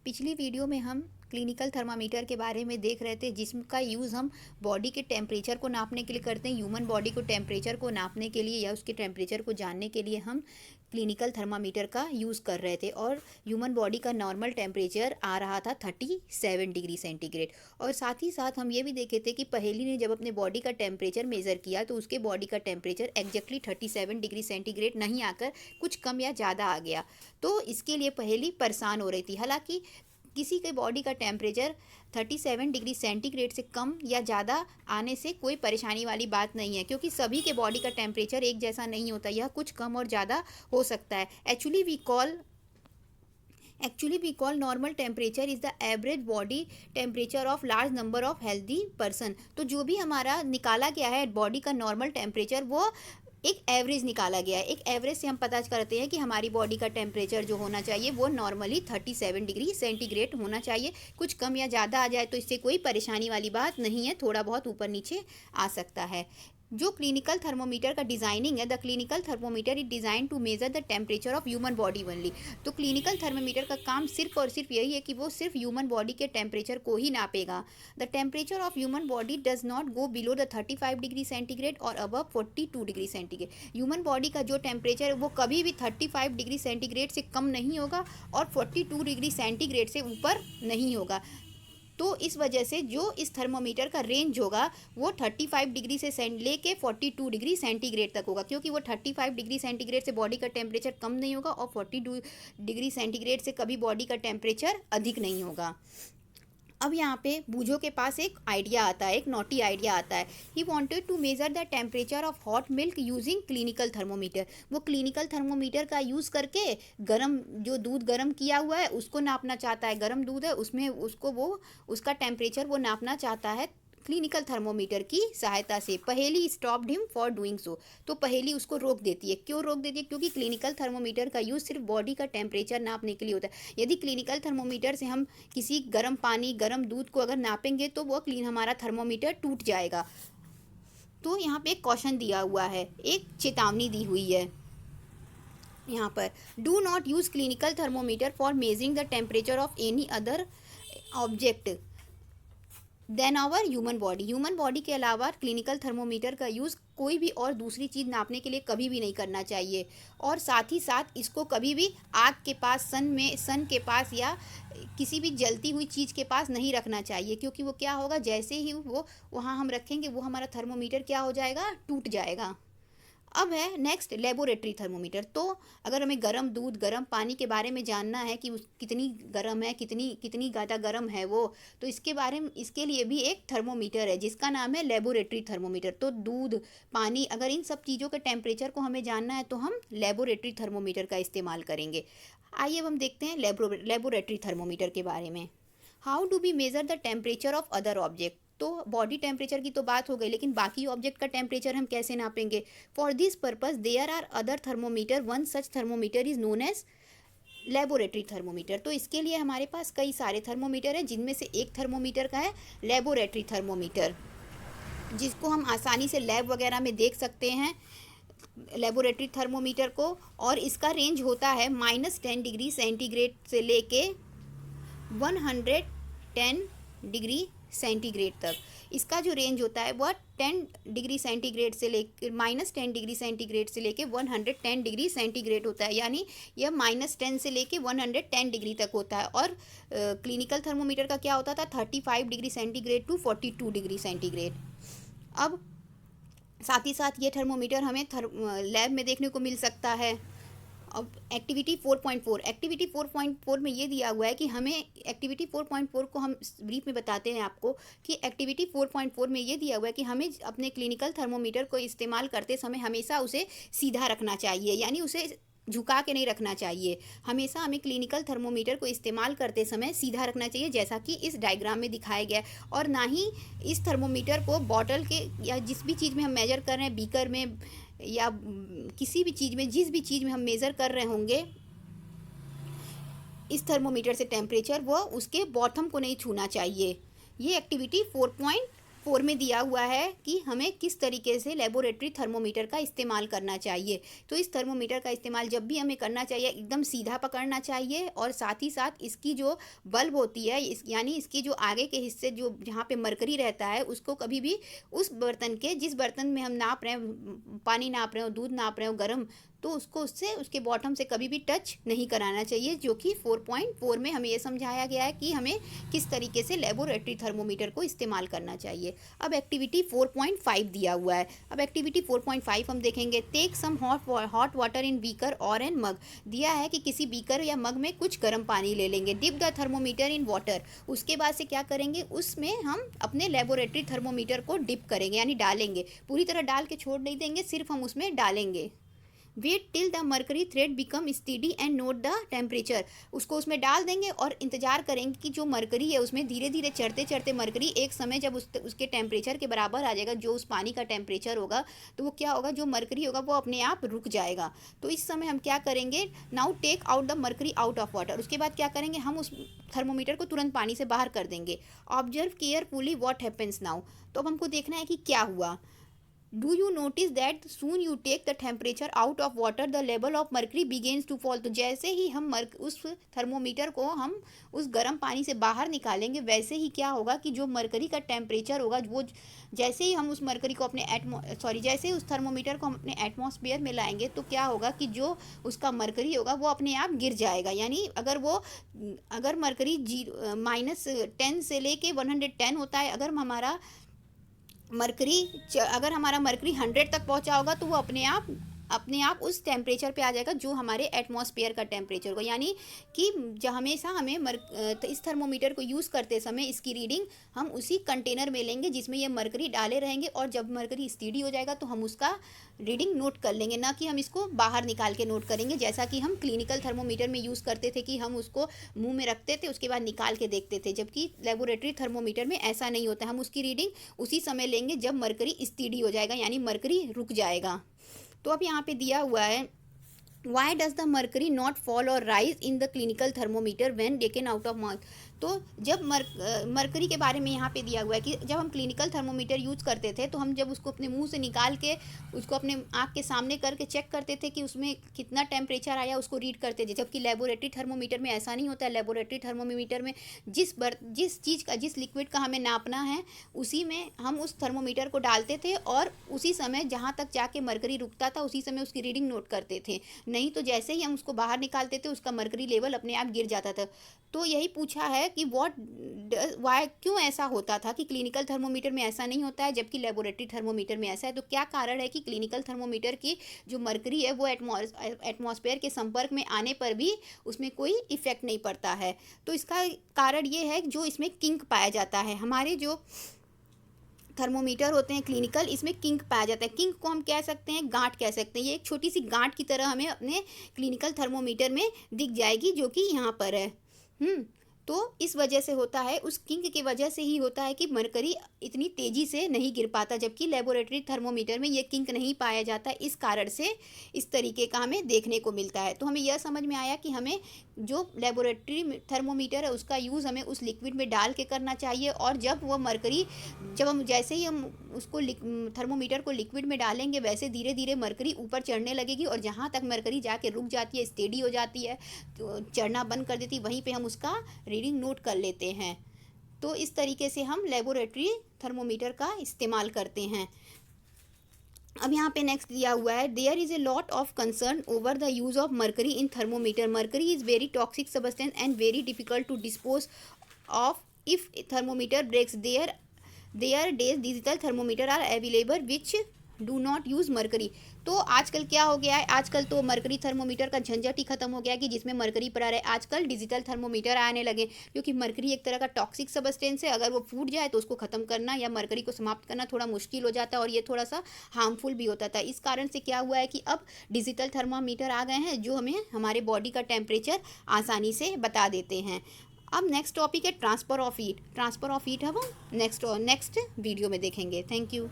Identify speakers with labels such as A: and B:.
A: पिछली वीडियो में हम क्लिनिकल थर्मामीटर के बारे में देख रहे थे, जिसका यूज़ हम बॉडी के टेम्परेचर को नापने के लिए करते हैं। ह्यूमन बॉडी को टेम्परेचर को नापने के लिए या उसके टेम्परेचर को जानने के लिए हम क्लिनिकल थर्मामीटर का यूज़ कर रहे थे। और ह्यूमन बॉडी का नॉर्मल टेम्परेचर आ रहा था 37 डिग्री सेंटीग्रेड। और साथ ही साथ हम ये भी देखे थे कि पहेली ने जब अपने बॉडी का टेम्परेचर मेज़र किया तो उसके बॉडी का टेम्परेचर एग्जैक्टली 37 डिग्री सेंटीग्रेड नहीं आकर कुछ कम या ज़्यादा आ गया। तो इसके लिए पहेली परेशान हो रही थी। हालांकि किसी के बॉडी का टेम्परेचर 37 डिग्री सेंटीग्रेड से कम या ज़्यादा आने से कोई परेशानी वाली बात नहीं है, क्योंकि सभी के बॉडी का टेम्परेचर एक जैसा नहीं होता। यह कुछ कम और ज़्यादा हो सकता है। Actually we call normal temperature is the average body temperature of large number of healthy person. तो जो भी हमारा निकाला गया है बॉडी का नॉर्मल टेम्परेचर, वो एक एवरेज निकाला गया है। एक एवरेज से हम पता करते हैं कि हमारी बॉडी का टेम्परेचर जो होना चाहिए वो नॉर्मली 37 डिग्री सेंटीग्रेड होना चाहिए। कुछ कम या ज़्यादा आ जाए तो इससे कोई परेशानी वाली बात नहीं है, थोड़ा बहुत ऊपर नीचे आ सकता है। जो क्लिनिकल थर्मोमीटर का डिज़ाइनिंग है, the clinical thermometer is design to measure the temperature of human body only. तो क्लिनिकल थर्मोमीटर का काम सिर्फ और सिर्फ यही है कि वो सिर्फ ह्यूमन बॉडी के टेम्परेचर को ही नापेगा। The temperature of human body does not go below the 35 degree centigrade और above 42 degree centigrade. Human body का जो टेम्परेचर है वो कभी भी 35 डिग्री सेंटीग्रेड से कम नहीं होगा और 42 डिग्री सेंटीग्रेड से ऊपर नहीं होगा। तो इस वजह से जो इस थर्मोमीटर का रेंज होगा वो 35 डिग्री से लेके 42 डिग्री सेंटीग्रेड तक होगा, क्योंकि वो 35 डिग्री सेंटीग्रेड से बॉडी का टेम्परेचर कम नहीं होगा और 42 डिग्री सेंटीग्रेड से कभी बॉडी का टेम्परेचर अधिक नहीं होगा। अब यहाँ पे बूझो के पास एक आइडिया आता है, एक नॉटी आइडिया आता है। He wanted to measure the temperature of hot milk using clinical thermometer. वो क्लिनिकल थर्मोमीटर का यूज़ करके गर्म जो दूध गर्म किया हुआ है उसको नापना चाहता है। गर्म दूध है उसमें उसका टेम्परेचर वो नापना चाहता है क्लिनिकल थर्मोमीटर की सहायता से। पहेली stopped him for doing so. तो पहेली उसको रोक देती है। क्यों रोक देती है? क्योंकि क्लिनिकल थर्मोमीटर का यूज़ सिर्फ बॉडी का टेम्परेचर नापने के लिए होता है। यदि क्लिनिकल थर्मोमीटर से हम किसी गर्म पानी गर्म दूध को अगर नापेंगे तो वो हमारा थर्मोमीटर टूट जाएगा। तो यहाँ पे एक कॉशन दिया हुआ है, एक चेतावनी दी हुई है यहाँ पर। Do not use clinical thermometer for measuring the temperature of any other object than our human body. Human body के अलावा क्लिनिकल थर्मोमीटर का यूज़ कोई भी और दूसरी चीज़ नापने के लिए कभी भी नहीं करना चाहिए। और साथ ही साथ इसको कभी भी आग के पास, सन के पास या किसी भी जलती हुई चीज़ के पास नहीं रखना चाहिए, क्योंकि वो क्या होगा, जैसे ही वो वहाँ हम रखेंगे वो हमारा थर्मोमीटर क्या हो जाएगा, टूट जाएगा। अब है नेक्स्ट लेबोरेटरी थर्मोमीटर। तो अगर हमें गर्म दूध गर्म पानी के बारे में जानना है कि कितनी गर्म है, कितनी ज़्यादा गर्म है वो, तो इसके लिए भी एक थर्मोमीटर है जिसका नाम है लेबोरेटरी थर्मोमीटर। तो दूध, पानी, अगर इन सब चीज़ों के टेम्परेचर को हमें जानना है तो हम लेबोरेटरी थर्मोमीटर का इस्तेमाल करेंगे। आइए अब हम देखते हैं लेबोरेटरी थर्मोमीटर के बारे में। How do we measure the temperature of other object. तो बॉडी टेम्परेचर की तो बात हो गई, लेकिन बाकी ऑब्जेक्ट का टेम्परेचर हम कैसे नापेंगे? For this purpose there are other thermometer. One such thermometer is known as laboratory thermometer. तो इसके लिए हमारे पास कई सारे थर्मोमीटर हैं, जिनमें से एक थर्मोमीटर का है लेबोरेटरी थर्मोमीटर, जिसको हम आसानी से लैब वगैरह में देख सकते हैं लेबोरेटरी थर्मोमीटर को। और इसका रेंज होता है -10 डिग्री सेंटीग्रेड से लेके 110 डिग्री सेंटीग्रेड तक। इसका जो रेंज होता है वह 10 डिग्री सेंटीग्रेड से लेकर -10 डिग्री सेंटीग्रेड से लेके 110 डिग्री सेंटीग्रेड होता है। यानी यह -10 से लेके 110 डिग्री तक होता है। और क्लिनिकल थर्मोमीटर का क्या होता था, 35 degree centigrade to 42 degree centigrade. अब साथ ही साथ ये थर्मोमीटर हमें लैब में देखने को मिल सकता है। अब एक्टिविटी 4.4 में ये दिया हुआ है कि हमें एक्टिविटी 4.4 को हम ब्रीफ में बताते हैं आपको कि एक्टिविटी 4.4 में ये दिया हुआ है कि हमें अपने क्लिनिकल थर्मोमीटर को इस्तेमाल करते समय हमेशा उसे सीधा रखना चाहिए, यानी उसे झुका के नहीं रखना चाहिए। हमेशा हमें क्लिनिकल थर्मोमीटर को इस्तेमाल करते समय सीधा रखना चाहिए, जैसा कि इस डायग्राम में दिखाया गया है। और ना ही इस थर्मोमीटर को बॉटल के या जिस भी चीज़ में हम मेजर कर रहे हैं, बीकर में या किसी भी चीज़ में, जिस भी चीज़ में हम मेज़र कर रहे होंगे इस थर्मोमीटर से टेम्परेचर, वो उसके बॉटम को नहीं छूना चाहिए। ये एक्टिविटी 4.4 4 में दिया हुआ है कि हमें किस तरीके से लेबोरेटरी थर्मोमीटर का इस्तेमाल करना चाहिए। तो इस थर्मोमीटर का इस्तेमाल जब भी हमें करना चाहिए एकदम सीधा पकड़ना चाहिए, और साथ ही साथ इसकी जो बल्ब होती है यानी इसकी जो आगे के हिस्से जो जहाँ पे मरकरी रहता है उसको कभी भी उस बर्तन के जिस बर्तन में हम नाप रहे हैं, पानी नाप रहे हो, दूध नाप रहे हो गर्म, तो उसको उससे उसके बॉटम से कभी भी टच नहीं कराना चाहिए, जो कि 4.4 में हमें ये समझाया गया है कि हमें किस तरीके से लेबोरेटरी थर्मोमीटर को इस्तेमाल करना चाहिए। अब एक्टिविटी 4.5 दिया हुआ है। अब एक्टिविटी 4.5 हम देखेंगे। Take some hot water in beaker और एन मग। दिया है कि किसी बीकर या मग में कुछ गर्म पानी ले लेंगे। Dip the thermometer in water. उसके बाद से क्या करेंगे, उसमें हम अपने लेबोरेटरी थर्मोमीटर को डिप करेंगे यानी डालेंगे, पूरी तरह डाल के छोड़ नहीं देंगे, सिर्फ हम उसमें डालेंगे। Wait till the mercury thread become steady and note the temperature. उसको उसमें डाल देंगे और इंतजार करेंगे कि जो मरकरी है उसमें धीरे धीरे चढ़ते चढ़ते मरकरी एक समय जब उसके टेम्परेचर के बराबर आ जाएगा, जो उस पानी का टेम्परेचर होगा, तो वो क्या होगा, जो मरकरी होगा वो अपने आप रुक जाएगा। तो इस समय हम क्या करेंगे, now take out the mercury out of water. उसके बाद क्या करेंगे, हम उस थर्मोमीटर को तुरंत पानी से बाहर कर देंगे। Observe carefully what happens now. तो अब हमको देखना है कि क्या हुआ। Do you notice that soon you take the temperature out of water, the level of mercury begins to fall। तो जैसे ही हम उस थर्मोमीटर को हम उस गर्म पानी से बाहर निकालेंगे, वैसे ही क्या होगा कि जो मरकरी का टेम्परेचर होगा वो जैसे ही हम उस मरकरी को अपने जैसे ही उस थर्मोमीटर को हम अपने एटमॉस्फेयर में लाएंगे, तो क्या होगा कि जो उसका मरकरी होगा वो अपने आप गिर जाएगा। यानी अगर मरकरी -10 से लेके 110 होता है, अगर हमारा मरकरी 100 तक पहुंचा होगा, तो वो अपने आप उस टेम्परेचर पे आ जाएगा जो हमारे एटमॉस्फेयर का टेम्परेचर होगा। यानी कि हमेशा हमें तो इस थर्मोमीटर को यूज़ करते समय इसकी रीडिंग हम उसी कंटेनर में लेंगे जिसमें ये मरकरी डाले रहेंगे, और जब मरकरी स्टीडी हो जाएगा तो हम उसका रीडिंग नोट कर लेंगे, ना कि हम इसको बाहर निकाल के नोट करेंगे, जैसा कि हम क्लिनिकल थर्मोमीटर में यूज़ करते थे कि हम उसको मुंह में रखते थे उसके बाद निकाल के देखते थे। जबकि लेबोरेटरी थर्मोमीटर में ऐसा नहीं होता, हम उसकी रीडिंग उसी समय लेंगे जब मरकरी स्टीडी हो जाएगा, यानी मरकरी रुक जाएगा। तो अब यहाँ पे दिया हुआ है, why does the mercury not fall और rise in the clinical thermometer when taken out of mouth. तो जब मरकरी के बारे में यहाँ पे दिया हुआ है कि जब हम क्लिनिकल थर्मोमीटर यूज़ करते थे, तो हम जब उसको अपने मुंह से निकाल के उसको अपने आँख के सामने करके चेक करते थे कि उसमें कितना टेम्परेचर आया, उसको रीड करते थे। जबकि लेबोरेटरी थर्मोमीटर में ऐसा नहीं होता है। लेबोरेटरी थर्मोमीटर में जिस लिक्विड का हमें नापना है, उसी में हम उस थर्मोमीटर को डालते थे और उसी समय जहाँ तक जाके मरकरी रुकता था उसी समय उसकी रीडिंग नोट करते थे। नहीं तो जैसे ही हम उसको बाहर निकालते थे उसका मरकरी लेवल अपने आप गिर जाता था। तो यही पूछा है कि वाई, क्यों ऐसा होता था कि क्लिनिकल थर्मोमीटर में ऐसा नहीं होता है जबकि लेबोरेटरी थर्मोमीटर में ऐसा है। तो क्या कारण है कि क्लिनिकल थर्मोमीटर की जो मरकरी है वो एटमॉस्फेयर के संपर्क में आने पर भी उसमें कोई इफेक्ट नहीं पड़ता है। तो इसका कारण ये है जो इसमें किंक पाया जाता है। हमारे जो थर्मोमीटर होते हैं क्लिनिकल, इसमें किंक पाया जाता है। किंक को हम कह सकते हैं, गांठ कह सकते हैं। ये एक छोटी सी गांठ की तरह हमें अपने क्लिनिकल थर्मोमीटर में दिख जाएगी, जो कि यहाँ पर है। तो इस वजह से होता है, उस किंक की वजह से ही होता है कि मरकरी इतनी तेज़ी से नहीं गिर पाता, जबकि लेबोरेटरी थर्मोमीटर में ये किंक नहीं पाया जाता। इस कारण से इस तरीके का हमें देखने को मिलता है। तो हमें यह समझ में आया कि हमें जो लेबोरेटरी थर्मोमीटर है उसका यूज़ हमें उस लिक्विड में डाल के करना चाहिए, और जैसे ही हम उसको थर्मोमीटर को लिक्विड में डालेंगे, वैसे धीरे धीरे मरकरी ऊपर चढ़ने लगेगी, और जहाँ तक मरकरी जाके रुक जाती है, स्टेडी हो जाती है, तो चढ़ना बंद कर देती है, वहीं पे हम उसका रीडिंग नोट कर लेते हैं। तो इस तरीके से हम लेबोरेटरी थर्मोमीटर का इस्तेमाल करते हैं। अब यहाँ पे नेक्स्ट दिया हुआ है, there is a lot of concern over the use of mercury in thermometer. Mercury is very toxic substance and very difficult to dispose of if thermometer breaks. There days digital thermometer are available which do not use mercury. तो आजकल क्या हो गया है, आजकल तो mercury thermometer का झंझट ही खत्म हो गया कि जिसमें मरकरी पड़ा रहे। आजकल डिजिटल थर्मोमीटर आने लगे, क्योंकि मरकरी एक तरह का टॉक्सिक सब्सटेंस है। अगर वो फूट जाए तो उसको ख़त्म करना या मरकरी को समाप्त करना थोड़ा मुश्किल हो जाता है, और ये थोड़ा सा हार्मफुल भी होता था। इस कारण से क्या हुआ है कि अब डिजिटल थर्मामीटर आ गए हैं जो हमें हमारे बॉडी का टेम्परेचर आसानी से बता देते हैं। अब नेक्स्ट टॉपिक है transfer of heat. Transfer of heat हम नेक्स्ट वीडियो में देखेंगे। Thank you.